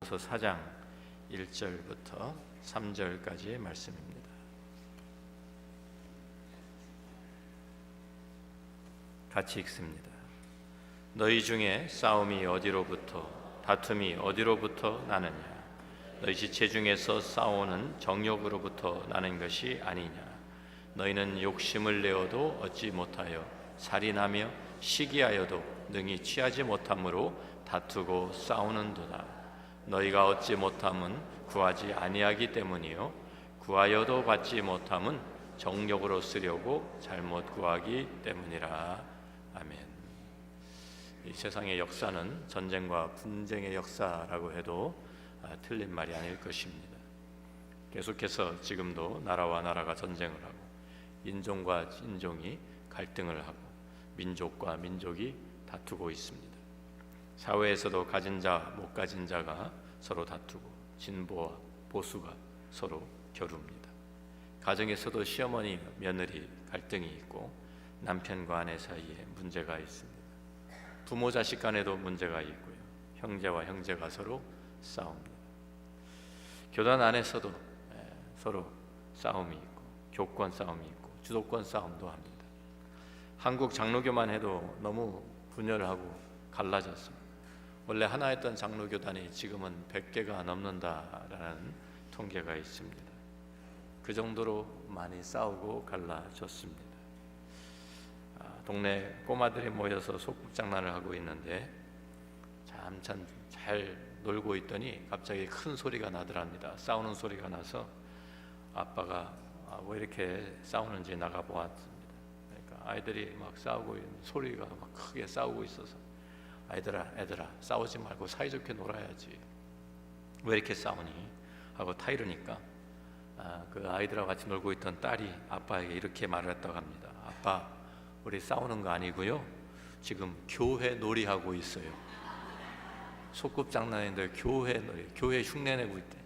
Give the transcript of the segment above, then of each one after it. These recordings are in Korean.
야고보서 4장 1절부터 3절까지의 말씀입니다. 같이 읽습니다. 너희 중에 싸움이 어디로부터 다툼이 어디로부터 나느냐? 너희 지체 중에서 싸우는 정욕으로부터 나는 것이 아니냐? 너희는 욕심을 내어도 얻지 못하여 살인하며 시기하여도 능히 취하지 못함으로 다투고 싸우는도다. 너희가 얻지 못함은 구하지 아니하기 때문이요 구하여도 받지 못함은 정욕으로 쓰려고 잘못 구하기 때문이라. 아멘. 이 세상의 역사는 전쟁과 분쟁의 역사라고 해도 틀린 말이 아닐 것입니다. 계속해서 지금도 나라와 나라가 전쟁을 하고 인종과 인종이 갈등을 하고 민족과 민족이 다투고 있습니다. 사회에서도 가진 자, 못 가진 자가 서로 다투고 진보와 보수가 서로 겨룹니다. 가정에서도 시어머니, 며느리 갈등이 있고 남편과 아내 사이에 문제가 있습니다. 부모, 자식 간에도 문제가 있고요. 형제와 형제가 서로 싸웁니다. 교단 안에서도 서로 싸움이 있고 교권 싸움이 있고 주도권 싸움도 합니다. 한국 장로교만 해도 너무 분열하고 갈라졌습니다. 원래 하나였던 장로교단이 지금은 100개가 넘는다라는 통계가 있습니다. 그 정도로 많이 싸우고 갈라졌습니다. 동네 꼬마들이 모여서 소꿉장난을 하고 있는데 잠깐 잘 놀고 있더니 갑자기 큰 소리가 나더랍니다. 싸우는 소리가 나서 아빠가 왜 이렇게 싸우는지 나가 보았습니다. 그러니까 아이들이 막 싸우고 있는 소리가 막 크게 싸우고 있어서 애들아 싸우지 말고 사이좋게 놀아야지. 왜 이렇게 싸우니? 하고 타이르니까 그 아이들하고 같이 놀고 있던 딸이 아빠에게 이렇게 말을 했다고 합니다. 아빠, 우리 싸우는 거 아니고요. 지금 교회 놀이하고 있어요. 소꿉장난인데 교회 놀이, 교회 흉내내고 있대.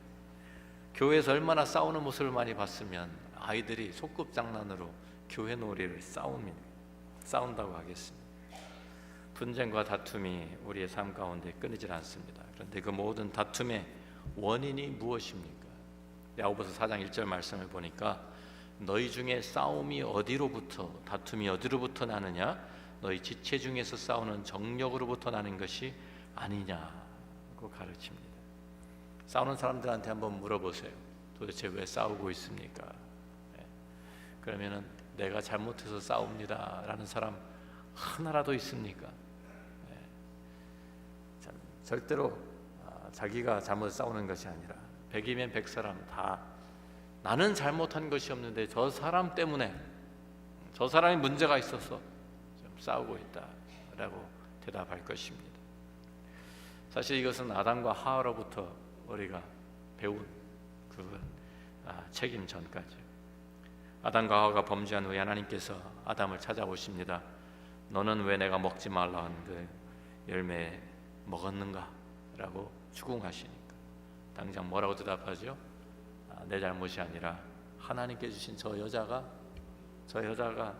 교회에서 얼마나 싸우는 모습을 많이 봤으면 아이들이 소꿉장난으로 교회 놀이를 싸운다고 하겠습니다. 분쟁과 다툼이 우리의 삶 가운데 끊이질 않습니다. 그런데 그 모든 다툼의 원인이 무엇입니까? 야고보서 4장 1절 말씀을 보니까 너희 중에 싸움이 어디로부터 다툼이 어디로부터 나느냐? 너희 지체 중에서 싸우는 정욕으로부터 나는 것이 아니냐고 가르칩니다. 싸우는 사람들한테 한번 물어보세요. 도대체 왜 싸우고 있습니까? 그러면은 내가 잘못해서 싸웁니다 라는 사람 하나라도 있습니까? 절대로 자기가 잘못 싸우는 것이 아니라 100이면 100사람 다 나는 잘못한 것이 없는데 저 사람 때문에 저 사람이 문제가 있어서 좀 싸우고 있다라고 대답할 것입니다. 사실 이것은 아담과 하와로부터 우리가 배운 그 책임 전까지. 아담과 하와가 범죄한 후에 하나님께서 아담을 찾아오십니다. 너는 왜 내가 먹지 말라 하는 그 열매 먹었는가? 라고 추궁하시니까 당장 뭐라고 대답하죠? 내 잘못이 아니라 하나님께 주신 저 여자가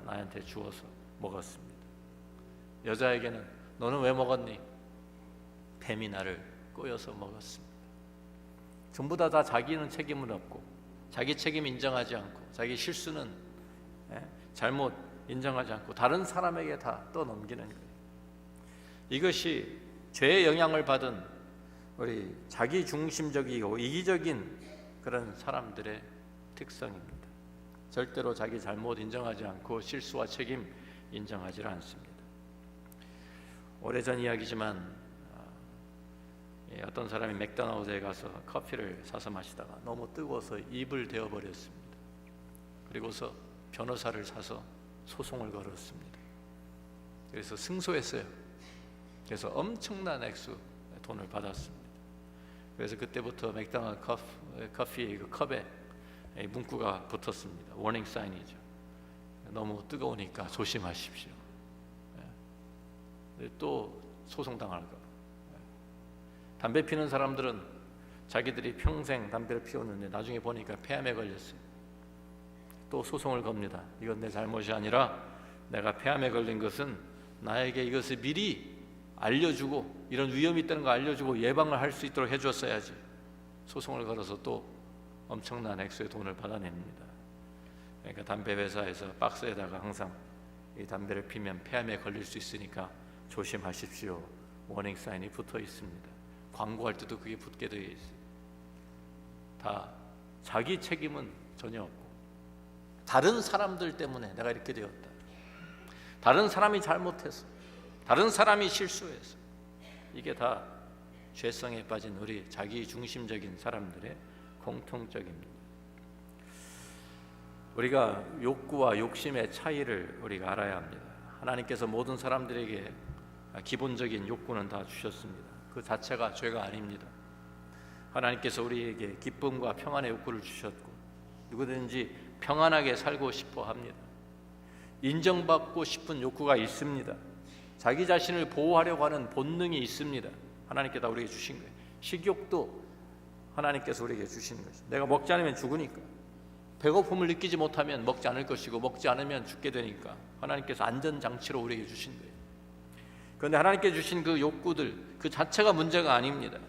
나한테 주어서 먹었습니다. 여자에게는 너는 왜 먹었니? 뱀이 나를 꼬여서 먹었습니다. 전부 다 자기는 책임을 없고 자기 책임 인정하지 않고 자기 실수는 잘못 인정하지 않고 다른 사람에게 다 떠넘기는 거예요. 이것이 죄의 영향을 받은 우리 자기중심적이고 이기적인 그런 사람들의 특성입니다. 절대로 자기 잘못 인정하지 않고 실수와 책임 인정하지 않습니다. 오래전 이야기지만 어떤 사람이 맥도날드에 가서 커피를 사서 마시다가 너무 뜨거워서 입을 데워버렸습니다. 그리고서 변호사를 사서 소송을 걸었습니다. 그래서 승소했어요. 그래서 엄청난 액수 돈을 받았습니다. 그래서 그때부터 맥도날드 커피 그 컵에 문구가 붙었습니다. 워닝 사인이죠. 너무 뜨거우니까 조심하십시오. 또 소송당할까 봐. 담배 피는 사람들은 자기들이 평생 담배를 피웠는데 나중에 보니까 폐암에 걸렸어요. 또 소송을 겁니다. 이건 내 잘못이 아니라 내가 폐암에 걸린 것은 나에게 이것을 미리 알려주고 이런 위험이 있다는 거 알려주고 예방을 할 수 있도록 해줬어야지. 소송을 걸어서 또 엄청난 액수의 돈을 받아냅니다. 그러니까 담배 회사에서 박스에다가 항상 이 담배를 피면 폐암에 걸릴 수 있으니까 조심하십시오. 워닝 사인이 붙어 있습니다. 광고할 때도 그게 붙게 되어 있어요. 다 자기 책임은 전혀 없고 다른 사람들 때문에 내가 이렇게 되었다. 다른 사람이 잘못해서, 다른 사람이 실수해서, 이게 다 죄성에 빠진 우리 자기 중심적인 사람들의 공통적입니다. 우리가 욕구와 욕심의 차이를 우리가 알아야 합니다. 하나님께서 모든 사람들에게 기본적인 욕구는 다 주셨습니다. 그 자체가 죄가 아닙니다. 하나님께서 우리에게 기쁨과 평안의 욕구를 주셨고 누구든지 평안하게 살고 싶어 합니다. 인정받고 싶은 욕구가 있습니다. 자기 자신을 보호하려고 하는 본능이 있습니다. 하나님께서 우리에게 주신 거예요. 식욕도 하나님께서 우리에게 주신 것이죠. 내가 먹지 않으면 죽으니까, 배고픔을 느끼지 못하면 먹지 않을 것이고 먹지 않으면 죽게 되니까 하나님께서 안전장치로 우리에게 주신 거예요. 그런데 하나님께 주신 그 욕구들 그 자체가 문제가 아닙니다.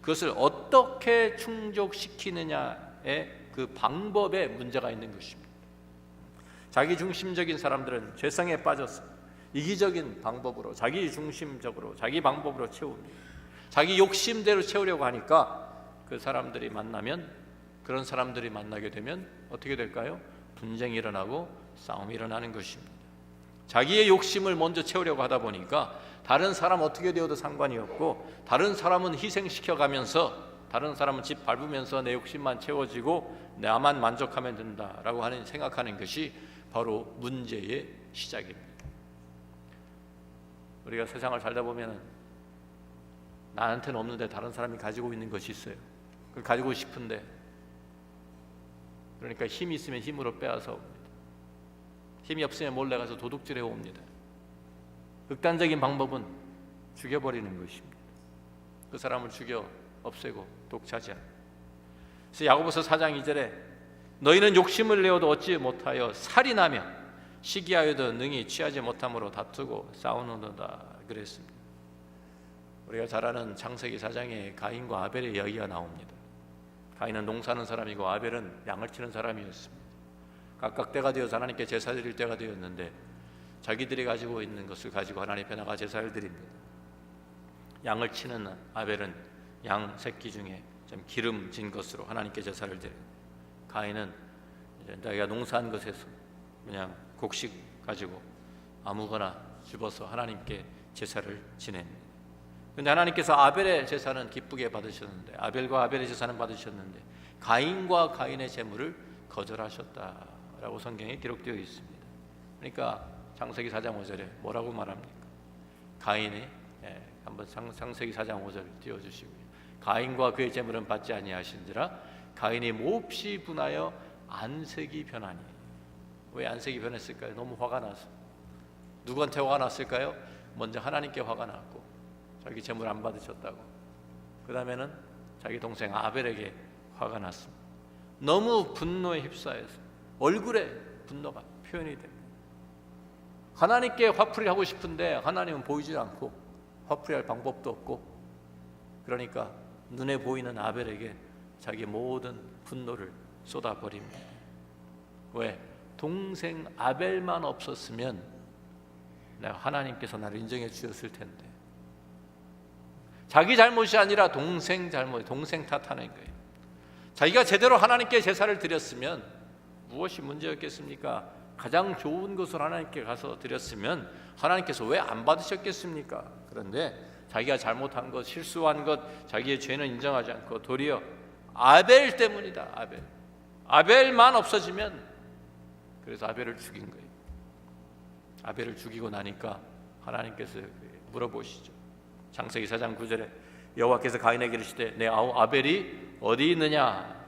그것을 어떻게 충족시키느냐의 그 방법에 문제가 있는 것입니다. 자기 중심적인 사람들은 죄성에 빠져서 이기적인 방법으로, 자기 중심적으로, 자기 방법으로 채웁니다. 자기 욕심대로 채우려고 하니까 그 사람들이 만나면, 그런 사람들이 만나게 되면 어떻게 될까요? 분쟁이 일어나고 싸움이 일어나는 것입니다. 자기의 욕심을 먼저 채우려고 하다 보니까 다른 사람 어떻게 되어도 상관이 없고, 다른 사람은 희생시켜가면서, 다른 사람은 집 밟으면서 내 욕심만 채워지고 나만 만족하면 된다라고 하는 생각하는 것이 바로 문제의 시작입니다. 우리가 세상을 살다 보면 나한테는 없는데 다른 사람이 가지고 있는 것이 있어요. 그걸 가지고 싶은데, 그러니까 힘이 있으면 힘으로 빼앗아 옵니다. 힘이 없으면 몰래 가서 도둑질해 옵니다. 극단적인 방법은 죽여버리는 것입니다. 그 사람을 죽여 없애고 독차지합니다. 그래서 야고보서 4장 2절에 너희는 욕심을 내어도 얻지 못하여 살인하며 시기하여도 능히 취하지 못함으로 다투고 싸우는도다 그랬습니다. 우리가 잘 아는 창세기 4장에 가인과 아벨의 이야기가 나옵니다. 가인은 농사하는 사람이고 아벨은 양을 치는 사람이었습니다. 각각 때가 되어서 하나님께 제사 드릴 때가 되었는데 자기들이 가지고 있는 것을 가지고 하나님 앞에 나가 제사를 드립니다. 양을 치는 아벨은 양 새끼 중에 좀 기름진 것으로 하나님께 제사를 드립니다. 가인은 자기가 농사한 것에서 그냥 곡식 가지고 아무거나 집어서 하나님께 제사를 지냅니다. 그런데 하나님께서 아벨의 제사는 기쁘게 받으셨는데, 아벨과 아벨의 제사는 받으셨는데 가인과 가인의 제물을 거절하셨다라고 성경에 기록되어 있습니다. 그러니까 창세기 4장 5절에 뭐라고 말합니까? 가인의, 한번 창세기 4장 5절 띄워주시고요. 가인과 그의 제물은 받지 아니하신지라 가인이 몹시 분하여 안색이 변하니. 왜 안색이 변했을까요? 너무 화가 나서. 누구한테 화가 났을까요? 먼저 하나님께 화가 났고 자기 제물 안 받으셨다고. 그 다음에는 자기 동생 아벨에게 화가 났습니다. 너무 분노에 휩싸여서 얼굴에 분노가 표현이 됩니다. 하나님께 화풀이 하고 싶은데 하나님은 보이지 않고 화풀이할 방법도 없고, 그러니까 눈에 보이는 아벨에게 자기 모든 분노를 쏟아버립니다. 왜? 동생 아벨만 없었으면 내가 하나님께서 나를 인정해 주셨을 텐데, 자기 잘못이 아니라 동생 잘못, 동생 탓하는 거예요. 자기가 제대로 하나님께 제사를 드렸으면 무엇이 문제였겠습니까? 가장 좋은 것을 하나님께 가서 드렸으면 하나님께서 왜 안 받으셨겠습니까? 그런데 자기가 잘못한 것, 실수한 것, 자기의 죄는 인정하지 않고 도리어 아벨 때문이다. 아벨만 없어지면, 그래서 아벨을 죽인 거예요. 아벨을 죽이고 나니까 하나님께서 물어보시죠. 창세기 4장 9절에 여호와께서 가인에게 이르시되 내 아우 아벨이 어디 있느냐?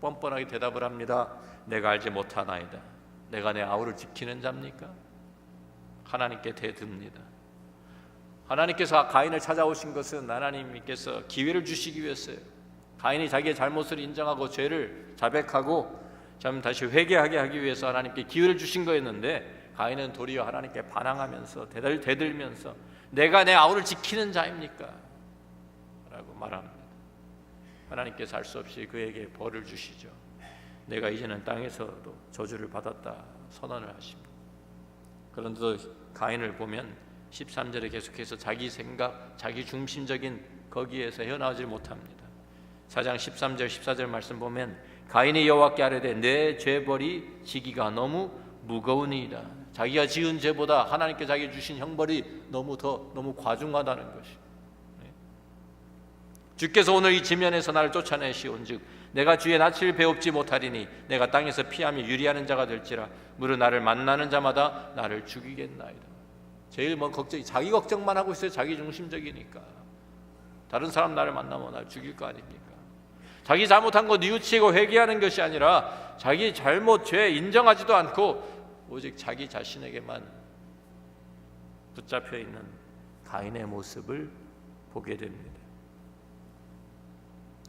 뻔뻔하게 대답을 합니다. 내가 알지 못하나이다. 내가 내 아우를 지키는 자입니까? 하나님께 대듭니다. 하나님께서 가인을 찾아오신 것은 하나님께서 기회를 주시기 위해서요. 가인이 자기의 잘못을 인정하고 죄를 자백하고 참 다시 회개하게 하기 위해서 하나님께 기회를 주신 거였는데, 가인은 도리어 하나님께 반항하면서 대들면서 내가 내 아우를 지키는 자입니까? 라고 말합니다. 하나님께서 할 수 없이 그에게 벌을 주시죠. 내가 이제는 땅에서도 저주를 받았다 선언을 하십니다. 그런데도 가인을 보면 13절에 계속해서 자기 생각, 자기 중심적인 거기에서 헤어나오질 못합니다. 4장 13절 14절 말씀 보면 가인이 여호와께 아뢰되 내 죄벌이 지기가 너무 무거우니이다. 자기가 지은 죄보다 하나님께 자기 주신 형벌이 너무 과중하다는 것이. 주께서 오늘 이 지면에서 나를 쫓아내시온즉 내가 주의 낯을 배웁지 못하리니 내가 땅에서 피하며 유리하는 자가 될지라 무릇 나를 만나는 자마다 나를 죽이겠나이다. 제일 먼 걱정이 자기 걱정만 하고 있어요. 자기 중심적이니까. 다른 사람 나를 만나면 나를 죽일 거 아닙니까? 자기 잘못한 거 뉘우치고 회개하는 것이 아니라 자기 잘못, 죄 인정하지도 않고 오직 자기 자신에게만 붙잡혀 있는 가인의 모습을 보게 됩니다.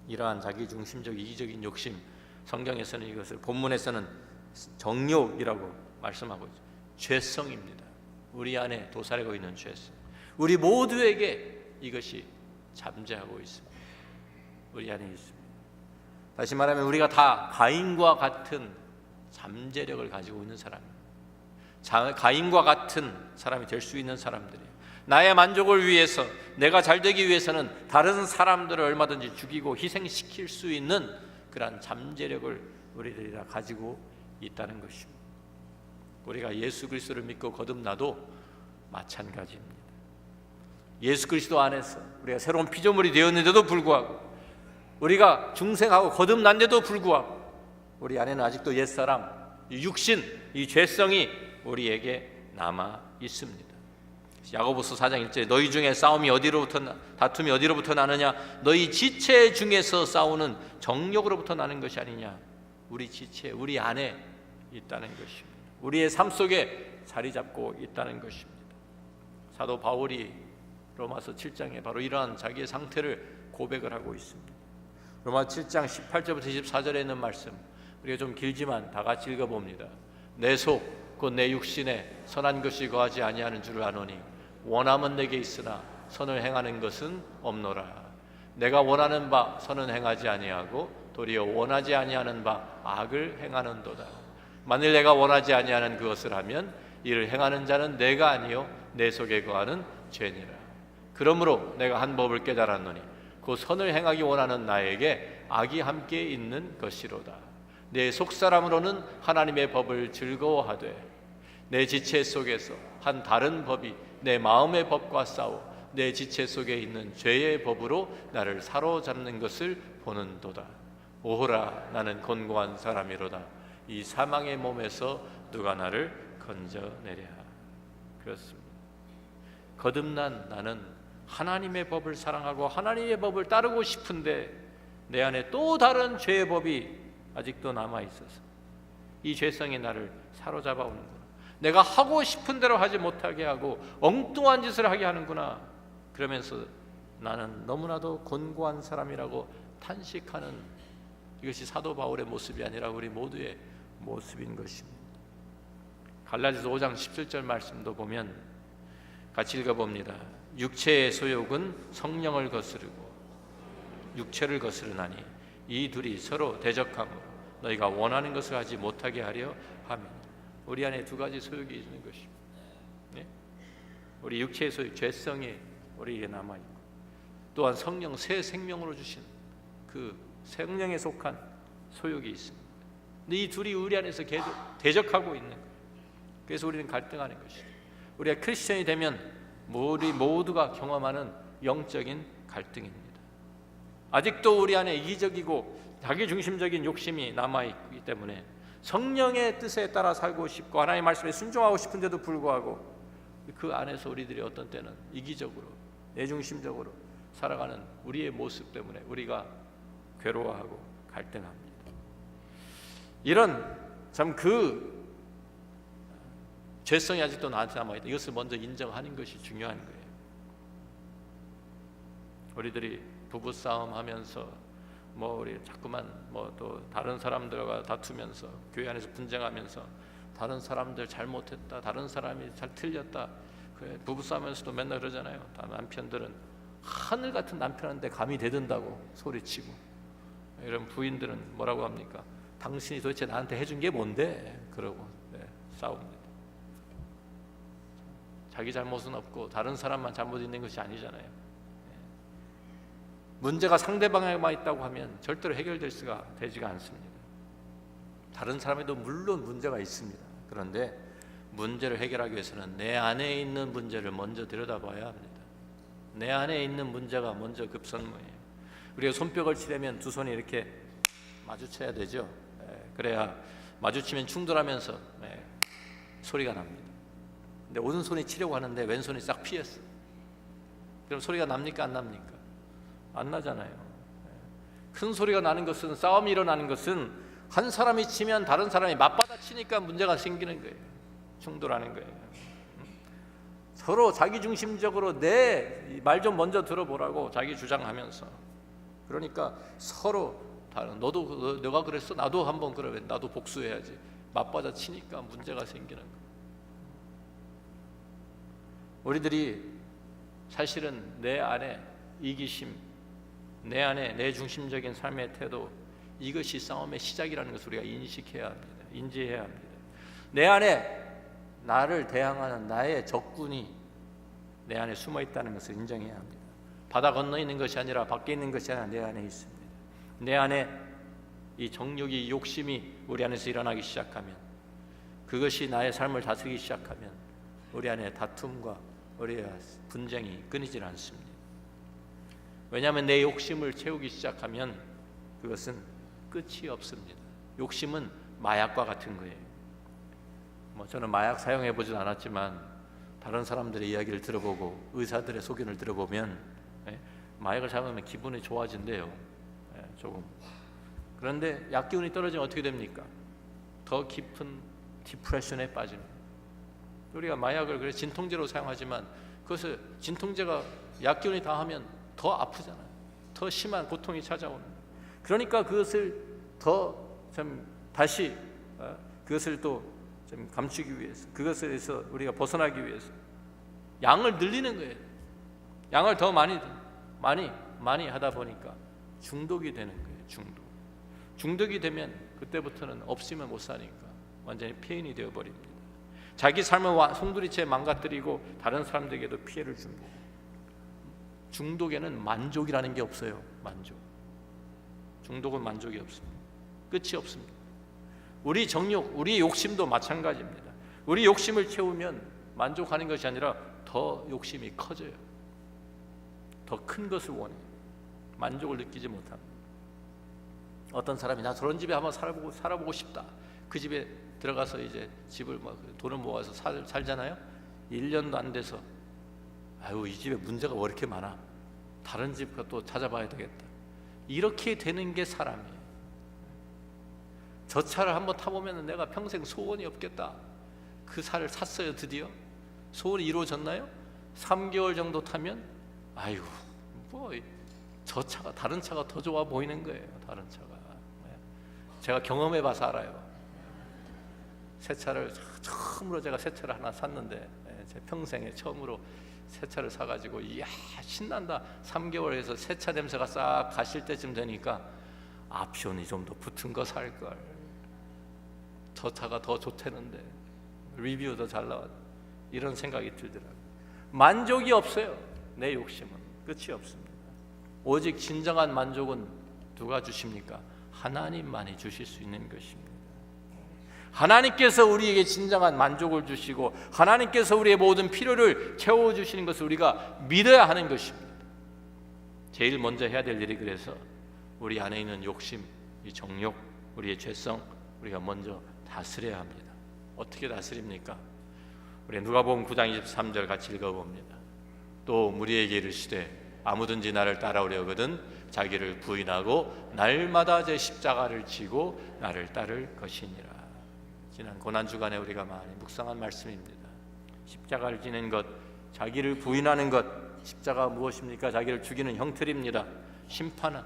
이러한 자기 중심적 이기적인 욕심, 성경에서는 이것을 본문에서는 정욕이라고 말씀하고 있죠. 죄성입니다. 우리 안에 도사리고 있는 죄성. 우리 모두에게 이것이 잠재하고 있습니다. 우리 안에 있습니다. 다시 말하면 우리가 다 가인과 같은 잠재력을 가지고 있는 사람입니다. 가인과 같은 사람이 될 수 있는 사람들이에요. 나의 만족을 위해서, 내가 잘되기 위해서는 다른 사람들을 얼마든지 죽이고 희생시킬 수 있는 그러한 잠재력을 우리들이 다 가지고 있다는 것입니다. 우리가 예수 그리스도를 믿고 거듭나도 마찬가지입니다. 예수 그리스도 안에서 우리가 새로운 피조물이 되었는데도 불구하고, 우리가 중생하고 거듭난데도 불구하고 우리 안에는 아직도 옛사람, 이 육신, 이 죄성이 우리에게 남아 있습니다. 야고보서 4장 1절에 너희 중에 다툼이 어디로부터 나느냐? 너희 지체 중에서 싸우는 정욕으로부터 나는 것이 아니냐? 우리 지체, 우리 안에 있다는 것입니다. 우리의 삶 속에 자리 잡고 있다는 것입니다. 사도 바울이 로마서 7장에 바로 이러한 자기의 상태를 고백을 하고 있습니다. 로마 7장 18절부터 24절에 있는 말씀, 우리가 좀 길지만 다 같이 읽어봅니다. 내 속 곧 내 육신에 선한 것이 거하지 아니하는 줄을 아노니 원함은 내게 있으나 선을 행하는 것은 없노라. 내가 원하는 바 선은 행하지 아니하고 도리어 원하지 아니하는 바 악을 행하는도다. 만일 내가 원하지 아니하는 그것을 하면 이를 행하는 자는 내가 아니요 내 속에 거하는 죄니라. 그러므로 내가 한 법을 깨달았노니 그 선을 행하기 원하는 나에게 악이 함께 있는 것이로다. 내 속사람으로는 하나님의 법을 즐거워하되 내 지체 속에서 한 다른 법이 내 마음의 법과 싸워 내 지체 속에 있는 죄의 법으로 나를 사로잡는 것을 보는도다. 오호라, 나는 곤고한 사람이로다. 이 사망의 몸에서 누가 나를 건져내랴. 그렇습니다. 거듭난 나는 하나님의 법을 사랑하고 하나님의 법을 따르고 싶은데 내 안에 또 다른 죄의 법이 아직도 남아있어서 이 죄성이 나를 사로잡아 오는구나. 내가 하고 싶은 대로 하지 못하게 하고 엉뚱한 짓을 하게 하는구나. 그러면서 나는 너무나도 곤고한 사람이라고 탄식하는, 이것이 사도 바울의 모습이 아니라 우리 모두의 모습인 것입니다. 갈라디아서 5장 17절 말씀도 보면 같이 읽어봅니다. 육체의 소욕은 성령을 거스르고 육체를 거스르나니 이 둘이 서로 대적함으로 너희가 원하는 것을 하지 못하게 하려 하며. 우리 안에 두 가지 소욕이 있는 것입니다. 네? 우리 육체의 소욕, 죄성이 우리에게 남아있고, 또한 성령, 새 생명으로 주신 그 성령에 속한 소욕이 있습니다. 근데 이 둘이 우리 안에서 계속 대적하고 있는 거예요. 그래서 우리는 갈등하는 것이죠. 우리가 크리스천이 되면 우리 모두가 경험하는 영적인 갈등입니다. 아직도 우리 안에 이기적이고 자기중심적인 욕심이 남아있기 때문에 성령의 뜻에 따라 살고 싶고 하나님의 말씀에 순종하고 싶은데도 불구하고 그 안에서 우리들이 어떤 때는 이기적으로 내중심적으로 살아가는 우리의 모습 때문에 우리가 괴로워하고 갈등합니다. 이런 참 그 죄성이 아직도 나한테 남아있다. 이것을 먼저 인정하는 것이 중요한 거예요. 우리들이 부부싸움 하면서 우리 자꾸만 또 다른 사람들과 다투면서 교회 안에서 분쟁하면서 다른 사람들 잘못했다, 다른 사람이 잘 틀렸다, 그래, 부부싸움에서도 맨날 그러잖아요. 다 남편들은 하늘 같은 남편한테 감히 대든다고 소리치고, 이런 부인들은 뭐라고 합니까? 당신이 도대체 나한테 해준 게 뭔데? 그러고 싸웁니다. 자기 잘못은 없고 다른 사람만 잘못 있는 것이 아니잖아요. 문제가 상대방에만 있다고 하면 절대로 해결될 수가 되지가 않습니다. 다른 사람에도 물론 문제가 있습니다. 그런데 문제를 해결하기 위해서는 내 안에 있는 문제를 먼저 들여다봐야 합니다. 내 안에 있는 문제가 먼저 급선무예요. 우리가 손뼉을 치려면 두 손이 이렇게 마주쳐야 되죠. 그래야 마주치면 충돌하면서 소리가 납니다. 근데 오른손이 치려고 하는데 왼손이 싹 피했어. 그럼 소리가 납니까 안 납니까? 안 나잖아요. 큰 소리가 나는 것은, 싸움이 일어나는 것은 한 사람이 치면 다른 사람이 맞받아치니까 문제가 생기는 거예요. 충돌하는 거예요. 서로 자기중심적으로 내 말 좀 먼저 들어보라고 자기 주장하면서, 그러니까 서로 너도 너가 그랬어? 나도 한번 그래. 나도 복수해야지. 맞받아치니까 문제가 생기는 거예요. 우리들이 사실은 내 안에 이기심, 내 안에 내 중심적인 삶의 태도, 이것이 싸움의 시작이라는 것을 우리가 인식해야 합니다. 인지해야 합니다. 내 안에 나를 대항하는 나의 적군이 내 안에 숨어 있다는 것을 인정해야 합니다. 바다 건너 있는 것이 아니라 밖에 있는 것이 아니라 내 안에 있습니다. 내 안에 이 정욕이, 욕심이 우리 안에서 일어나기 시작하면, 그것이 나의 삶을 다스리기 시작하면 우리 안에 다툼과 우리의 분쟁이 끊이질 않습니다. 왜냐하면 내 욕심을 채우기 시작하면 그것은 끝이 없습니다. 욕심은 마약과 같은 거예요. 저는 마약 사용해 보진 않았지만 다른 사람들의 이야기를 들어보고 의사들의 소견을 들어보면 마약을 사용하면 기분이 좋아진대요. 조금. 그런데 약 기운이 떨어지면 어떻게 됩니까? 더 깊은 디프레션에 빠집니다. 우리가 마약을 그래 진통제로 사용하지만 그것을 진통제가 약 기운이 닿으면 더 아프잖아요. 더 심한 고통이 찾아오는. 그러니까 그것을 더 좀 다시 그것을 또 좀 감추기 위해서, 그것에서 우리가 벗어나기 위해서 양을 늘리는 거예요. 양을 더 많이 하다 보니까 중독이 되는 거예요. 중독이 되면 그때부터는 없으면 못 사니까 완전히 폐인이 되어버립니다. 자기 삶을 송두리째 망가뜨리고 다른 사람들에게도 피해를 줍니다. 중독에는 만족이라는 게 없어요. 중독은 만족이 없습니다. 끝이 없습니다. 우리 정욕, 우리 욕심도 마찬가지입니다. 우리 욕심을 채우면 만족하는 것이 아니라 더 욕심이 커져요. 더 큰 것을 원해요. 만족을 느끼지 못합니다. 어떤 사람이 나 저런 집에 한번 살아보고 싶다. 그 집에 들어가서 이제 집을 돈을 모아서 살잖아요. 1년도 안 돼서 아유, 이 집에 문제가 왜 이렇게 많아? 다른 집 또 찾아봐야 되겠다. 이렇게 되는 게 사람이에요. 저 차를 한번 타보면 내가 평생 소원이 없겠다. 그 차를 샀어요. 드디어 소원이 이루어졌나요? 3개월 정도 타면 아유, 저 차가, 다른 차가 더 좋아 보이는 거예요. 다른 차가. 제가 경험해봐서 알아요. 새 차를 처음으로 제가 새 차를 하나 샀는데, 제 평생에 처음으로 새 차를 사가지고 이야 신난다. 3개월에서 새 차 냄새가 싹 가실 때쯤 되니까 옵션이 좀 더 붙은 거 살 걸. 저 차가 더 좋다는데 리뷰도 잘 나왔. 이런 생각이 들더라고요. 만족이 없어요. 내 욕심은 끝이 없습니다. 오직 진정한 만족은 누가 주십니까? 하나님만이 주실 수 있는 것입니다. 하나님께서 우리에게 진정한 만족을 주시고 하나님께서 우리의 모든 필요를 채워주시는 것을 우리가 믿어야 하는 것입니다. 제일 먼저 해야 될 일이, 그래서 우리 안에 있는 욕심, 이 정욕, 우리의 죄성, 우리가 먼저 다스려야 합니다. 어떻게 다스립니까? 우리 누가복음 9장 23절 같이 읽어봅니다. 또 무리에게 이르시되 아무든지 나를 따라오려거든 자기를 부인하고 날마다 제 십자가를 지고 나를 따를 것이니라. 지난 고난주간에 우리가 많이 묵상한 말씀입니다. 십자가를 지는 것, 자기를 부인하는 것. 십자가가 무엇입니까? 자기를 죽이는 형틀입니다. 심판하는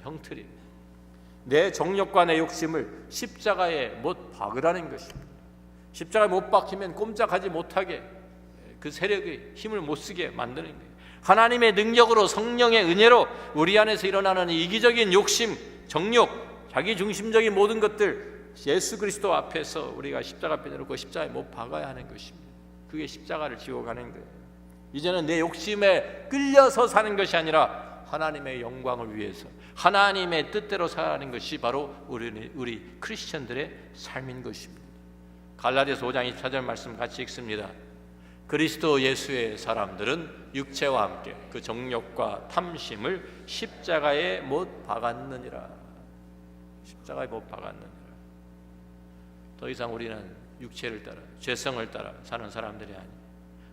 형틀입니다. 내 정욕과 내 욕심을 십자가에 못 박으라는 것입니다. 십자가에 못 박히면 꼼짝하지 못하게 그 세력의 힘을 못 쓰게 만드는 거예요. 하나님의 능력으로, 성령의 은혜로 우리 안에서 일어나는 이기적인 욕심, 정욕, 자기중심적인 모든 것들, 예수 그리스도 앞에서 우리가 십자가 앞에 내놓고 십자가에 못 박아야 하는 것입니다. 그게 십자가를 지고 가는 거예요. 이제는 내 욕심에 끌려서 사는 것이 아니라 하나님의 영광을 위해서 하나님의 뜻대로 살아가는 것이 바로 우리 크리스천들의 삶인 것입니다. 갈라디아서 5장 24절 말씀 같이 읽습니다. 그리스도 예수의 사람들은 육체와 함께 그 정욕과 탐심을 십자가에 못 박았느니라. 십자가에 못 박았느니라. 더 이상 우리는 육체를 따라, 죄성을 따라 사는 사람들이 아니에요.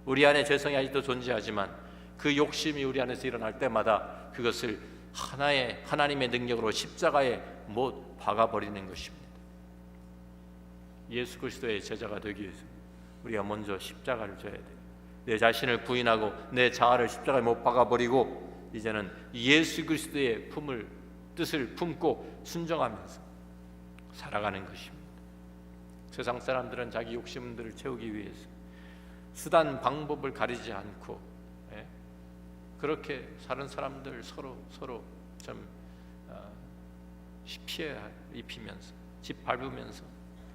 우리 안에 죄성이 아직도 존재하지만 그 욕심이 우리 안에서 일어날 때마다 그것을 하나님의 능력으로 십자가에 못 박아버리는 것입니다. 예수 그리스도의 제자가 되기 위해서 우리가 먼저 십자가를 져야 돼요. 내 자신을 부인하고 내 자아를 십자가에 못 박아버리고 이제는 예수 그리스도의 뜻을 품고 순종하면서 살아가는 것입니다. 세상 사람들은 자기 욕심들을 채우기 위해서 수단 방법을 가리지 않고 그렇게 사는 사람들 서로 좀 피해 입히면서 집 밟으면서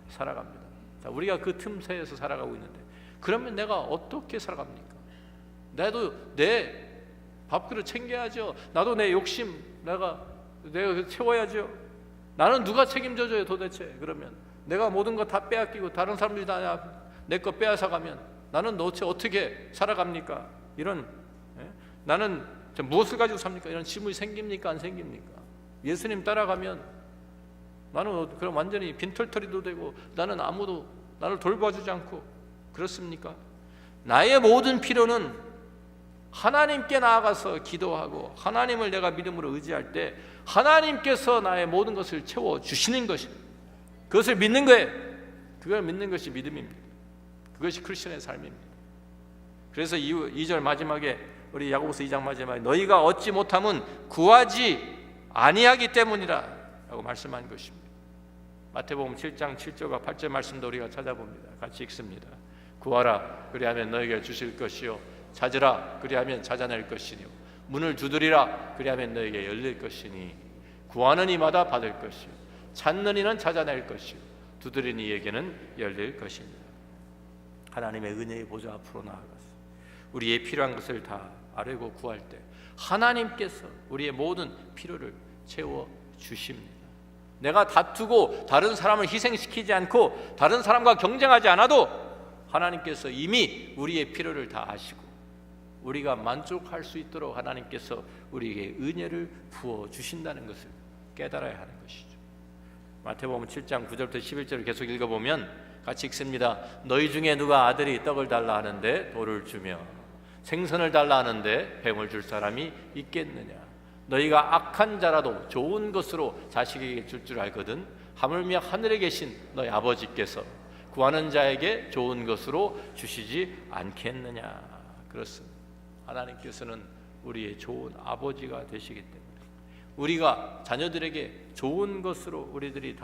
살아갑니다. 자, 우리가 그 틈새에서 살아가고 있는데 그러면 내가 어떻게 살아갑니까? 나도 내 밥그릇 챙겨야죠. 나도 내 욕심 내가 채워야죠. 나는 누가 책임져줘요 도대체? 그러면 내가 모든 거 다 빼앗기고 다른 사람들이 다 내 거 빼앗아가면 나는 도대체 어떻게 살아갑니까? 이런 나는 무엇을 가지고 삽니까? 이런 질문이 생깁니까? 안 생깁니까? 예수님 따라가면 나는 그럼 완전히 빈털터리도 되고 나는 아무도 나를 돌봐주지 않고 그렇습니까? 나의 모든 필요는 하나님께 나아가서 기도하고 하나님을 내가 믿음으로 의지할 때 하나님께서 나의 모든 것을 채워주시는 것입니다. 그것을 믿는 거예요. 그걸 믿는 것이 믿음입니다. 그것이 크리스천의 삶입니다. 그래서 2절 마지막에 우리 야고보서 2장 마지막에 너희가 얻지 못함은 구하지 아니하기 때문이라 라고 말씀한 것입니다. 마태복음 7장 7절과 8절 말씀도 우리가 찾아봅니다. 같이 읽습니다. 구하라 그리하면 너희에게 주실 것이요 찾으라 그리하면 찾아낼 것이요 문을 두드리라 그리하면 너희에게 열릴 것이니 구하는 이마다 받을 것이요 찾는 이는 찾아낼 것이요 두드리는 이에게는 열릴 것이니라. 하나님의 은혜의 보좌 앞으로 나아가서 우리의 필요한 것을 다 아뢰고 구할 때 하나님께서 우리의 모든 필요를 채워주십니다. 내가 다투고 다른 사람을 희생시키지 않고 다른 사람과 경쟁하지 않아도 하나님께서 이미 우리의 필요를 다 아시고 우리가 만족할 수 있도록 하나님께서 우리에게 은혜를 부어주신다는 것을 깨달아야 하는 것이죠. 마태복음 7장 9절부터 11절을 계속 읽어보면 같이 읽습니다. 너희 중에 누가 아들이 떡을 달라 하는데 돌을 주며 생선을 달라 하는데 뱀을 줄 사람이 있겠느냐? 너희가 악한 자라도 좋은 것으로 자식에게 줄 알거든 하물며 하늘에 계신 너희 아버지께서 구하는 자에게 좋은 것으로 주시지 않겠느냐? 그렇습니다. 하나님께서는 우리의 좋은 아버지가 되시기 때문에 우리가 자녀들에게 좋은 것으로 우리들이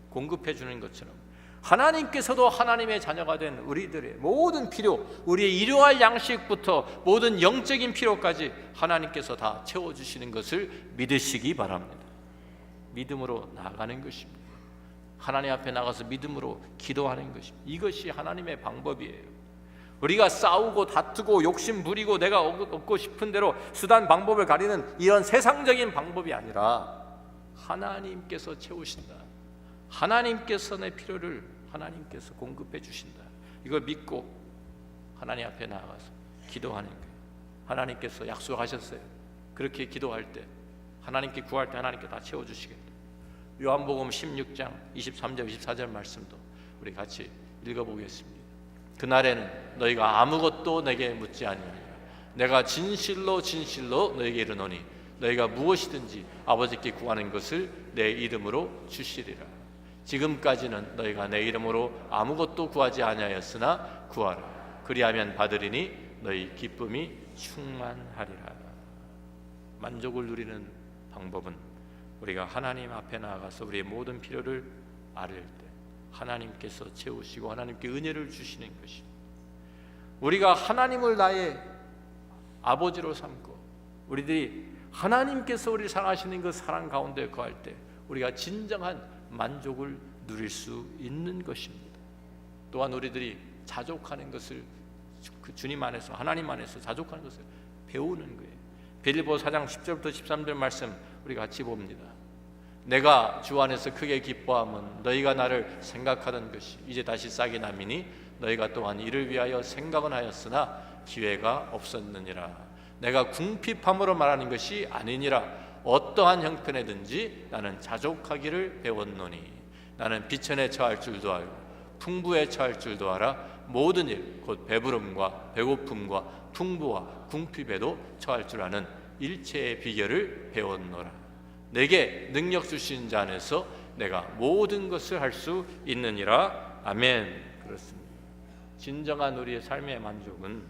공급해 주는 것처럼 하나님께서도 하나님의 자녀가 된 우리들의 모든 필요, 우리의 일용할 양식부터 모든 영적인 필요까지 하나님께서 다 채워주시는 것을 믿으시기 바랍니다. 믿음으로 나아가는 것입니다. 하나님 앞에 나가서 믿음으로 기도하는 것입니다. 이것이 하나님의 방법이에요. 우리가 싸우고 다투고 욕심 부리고 내가 얻고 싶은 대로 수단 방법을 가리는 이런 세상적인 방법이 아니라 하나님께서 채우신다. 하나님께서 내 필요를 하나님께서 공급해 주신다. 이걸 믿고 하나님 앞에 나아가서 기도하는 거예요. 하나님께서 약속하셨어요. 그렇게 기도할 때 하나님께 구할 때 하나님께 다 채워주시겠다. 요한복음 16장 23절 24절 말씀도 우리 같이 읽어보겠습니다. 그날에는 너희가 아무것도 내게 묻지 아니하리라. 내가 진실로 진실로 너희에게 이르노니 너희가 무엇이든지 아버지께 구하는 것을 내 이름으로 주시리라. 지금까지는 너희가 내 이름으로 아무것도 구하지 아니하였으나 구하라. 그리하면 받으리니 너희 기쁨이 충만하리라. 만족을 누리는 방법은 우리가 하나님 앞에 나아가서 우리의 모든 필요를 아뢰 때 하나님께서 채우시고 하나님께 은혜를 주시는 것입니다. 우리가 하나님을 나의 아버지로 삼고 우리들이 하나님께서 우리를 사랑하시는 그 사랑 가운데 거할 때 우리가 진정한 만족을 누릴 수 있는 것입니다. 또한 우리들이 자족하는 것을 그 주님 안에서 하나님 안에서 자족하는 것을 배우는 거예요. 빌립보 4장 10절부터 13절 말씀 우리 같이 봅니다. 내가 주 안에서 크게 기뻐함은 너희가 나를 생각하던 것이 이제 다시 싹이 나미니 너희가 또한 이를 위하여 생각은 하였으나 기회가 없었느니라. 내가 궁핍함으로 말하는 것이 아니니라. 어떠한 형편에든지 나는 자족하기를 배웠노니 나는 비천에 처할 줄도 알고 풍부에 처할 줄도 알아. 모든 일 곧 배부름과 배고픔과 풍부와 궁핍에도 처할 줄 아는 일체의 비결을 배웠노라. 내게 능력 주신 자 안에서 내가 모든 것을 할 수 있느니라. 아멘. 그렇습니다. 진정한 우리의 삶의 만족은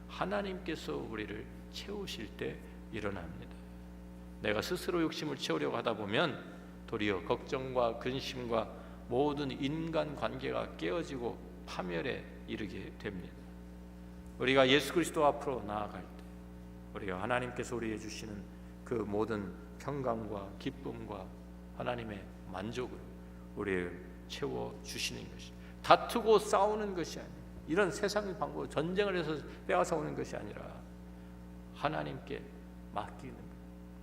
하나님께서 우리를 채우실 때 일어납니다. 내가 스스로 욕심을 채우려고 하다 보면 도리어 걱정과 근심과 모든 인간 관계가 깨어지고 파멸에 이르게 됩니다. 우리가 예수 그리스도 앞으로 나아갈 때 우리가 하나님께서 우리에게 주시는 그 모든 평강과 기쁨과 하나님의 만족으로 우리를 채워주시는 것이, 다투고 싸우는 것이 아니라 이런 세상의 방법, 전쟁을 해서 빼앗아 오는 것이 아니라 하나님께 맡기는 거예요.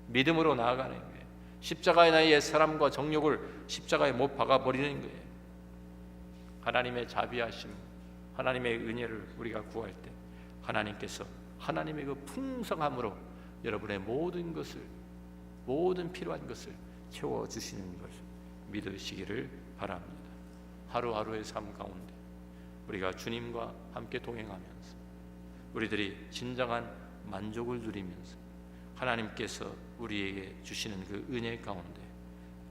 믿음으로 나아가는 거예요. 십자가의 나의 옛사람과 정욕을 십자가에 못 박아버리는 거예요. 하나님의 자비하심, 하나님의 은혜를 우리가 구할 때 하나님께서 하나님의 그 풍성함으로 여러분의 모든 것을, 모든 필요한 것을 채워주시는 것을 믿으시기를 바랍니다. 하루하루의 삶 가운데 우리가 주님과 함께 동행하면서 우리들이 진정한 만족을 누리면서 하나님께서 우리에게 주시는 그 은혜 가운데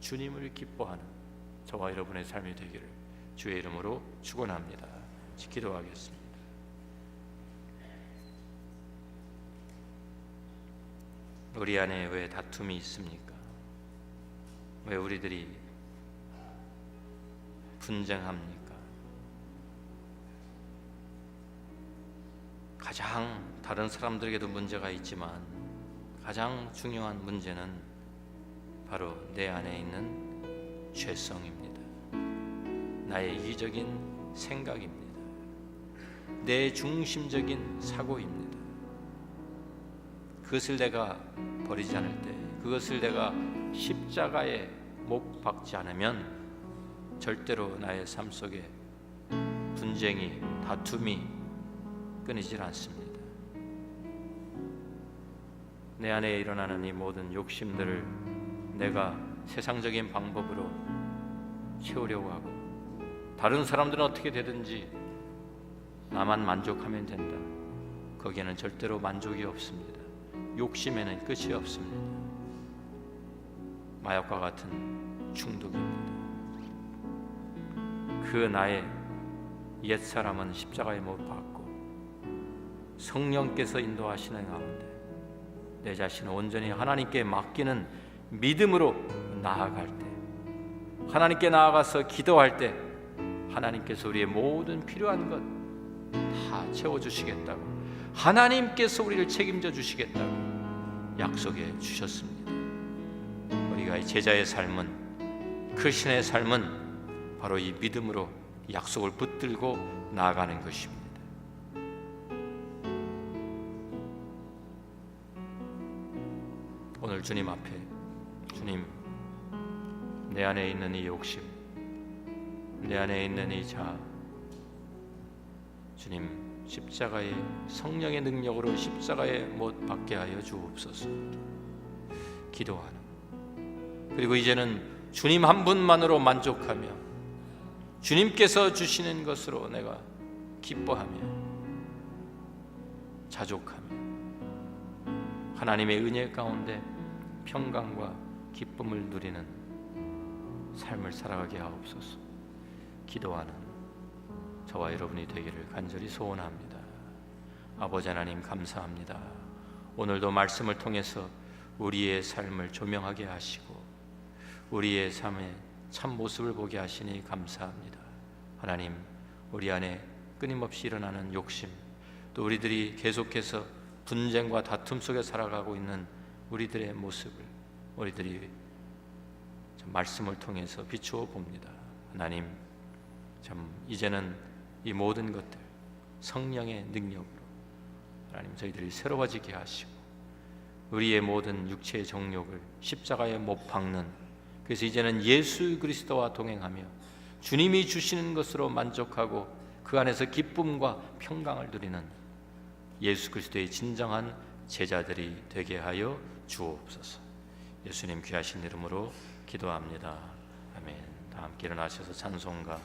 주님을 기뻐하는 저와 여러분의 삶이 되기를 주의 이름으로 축원합니다. 기도하겠습니다. 우리 안에 왜 다툼이 있습니까? 왜 우리들이 분쟁합니까? 가장 다른 사람들에게도 문제가 있지만 가장 중요한 문제는 바로 내 안에 있는 죄성입니다. 나의 이기적인 생각입니다. 내 중심적인 사고입니다. 그것을 내가 버리지 않을 때, 그것을 내가 십자가에 못 박지 않으면 절대로 나의 삶 속에 분쟁이, 다툼이 끊이질 않습니다. 내 안에 일어나는 이 모든 욕심들을 내가 세상적인 방법으로 채우려고 하고 다른 사람들은 어떻게 되든지 나만 만족하면 된다. 거기에는 절대로 만족이 없습니다. 욕심에는 끝이 없습니다. 마약과 같은 중독입니다. 그 나의 옛사람은 십자가에 못 박고 성령께서 인도하시는 가운데 내 자신을 온전히 하나님께 맡기는 믿음으로 나아갈 때, 하나님께 나아가서 기도할 때 하나님께서 우리의 모든 필요한 것 다 채워주시겠다고, 하나님께서 우리를 책임져 주시겠다고 약속해 주셨습니다. 우리가 이 제자의 삶은, 크리스천의 삶은 바로 이 믿음으로 약속을 붙들고 나아가는 것입니다. 오늘 주님 앞에, 주님, 내 안에 있는 이 욕심, 내 안에 있는 이 자아, 주님 십자가의 성령의 능력으로 십자가에 못 박게 하여 주옵소서 기도하는, 그리고 이제는 주님 한 분만으로 만족하며 주님께서 주시는 것으로 내가 기뻐하며 자족하며 하나님의 은혜 가운데 평강과 기쁨을 누리는 삶을 살아가게 하옵소서 기도하는 저와 여러분이 되기를 간절히 소원합니다. 아버지 하나님 감사합니다. 오늘도 말씀을 통해서 우리의 삶을 조명하게 하시고 우리의 삶의 참 모습을 보게 하시니 감사합니다. 하나님, 우리 안에 끊임없이 일어나는 욕심, 또 우리들이 계속해서 분쟁과 다툼 속에 살아가고 있는 우리들의 모습을 우리들이 말씀을 통해서 비추어 봅니다. 하나님, 참 이제는 이 모든 것들 성령의 능력으로 하나님 저희들이 새로워지게 하시고 우리의 모든 육체의 정욕을 십자가에 못 박는, 그래서 이제는 예수 그리스도와 동행하며 주님이 주시는 것으로 만족하고 그 안에서 기쁨과 평강을 누리는 예수 그리스도의 진정한 제자들이 되게 하여 주옵소서. 예수님 귀하신 이름으로 기도합니다. 아멘. 다 함께 일어나셔서 찬송가